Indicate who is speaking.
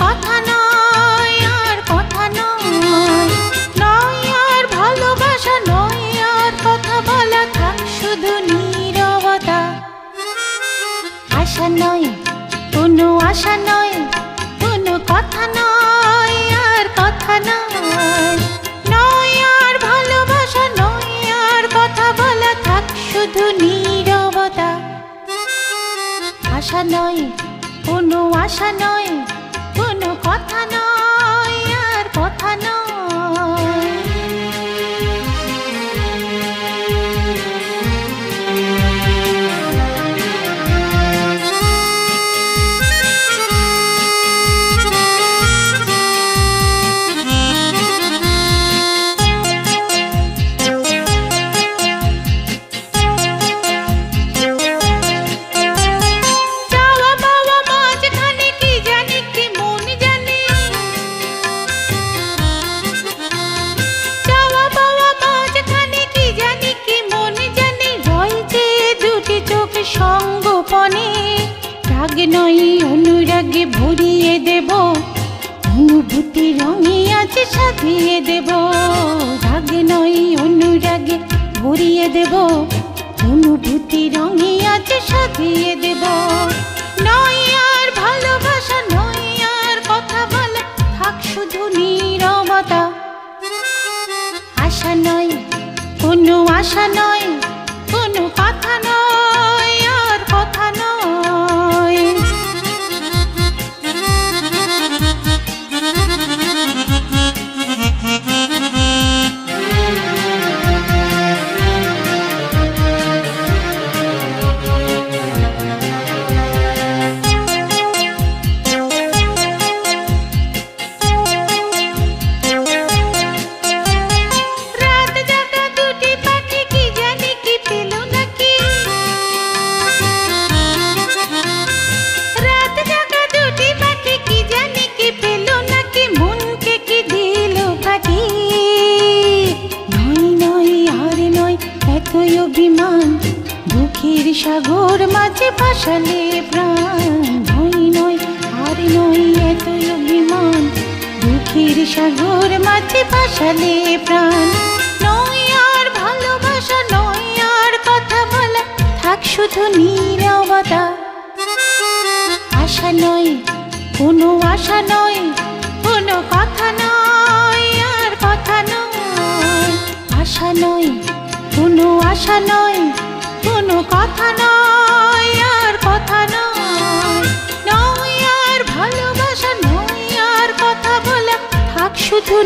Speaker 1: কথা নয় আর কথা নয়, নয় আর ভালোবাসা নয় আর কথা বলা, থাক শুধু নীরবতা। আশা নয় কোনো আশা নয়, কোনো কথা নয় আর কথা নয়, নয় আর ভালোবাসা নয় আর কথা বলা, থাক শুধু নীরবতা। আশা নয় কোনো আশা নয়, কোনো কথা নয় আর কথা নয়। সঙ্গোপনে রাগ নয় অনুরাগে ভরিয়ে দেব, অনুভূতি রঙে আজ সাজিয়ে দেব। রাগ নয় অনুরাগে ভরিয়ে দেব, অনুভূতি রঙে আজ সাজিয়ে দেব। নয় আর ভালোবাসা নয় আর কথা বলা, থাক শুধু নীরবতা। আশা নয় কোনো আশা নয়, কোনো কথা নয় আর কথা নয়। অভিমান দুঃখের সাগর মাঝে ভাসালে প্রাণ, নয় নয় আর নয় এতই অভিমান দুঃখের সাগর মাঝে ভাসালে প্রাণ। নয় আর ভালোবাসা নয় আর কথা বলা, থাক শুধু নীরবতা। আশা নয় কোনো আশা নয়, কোনো কথা নয় আর কথা নয়। আশা নয় কোনো আশা নয়, কোনো কথা নয় আর কথা নয়, নয় আর ভালোবাসা নয় আর কথা বলা, থাক শুধু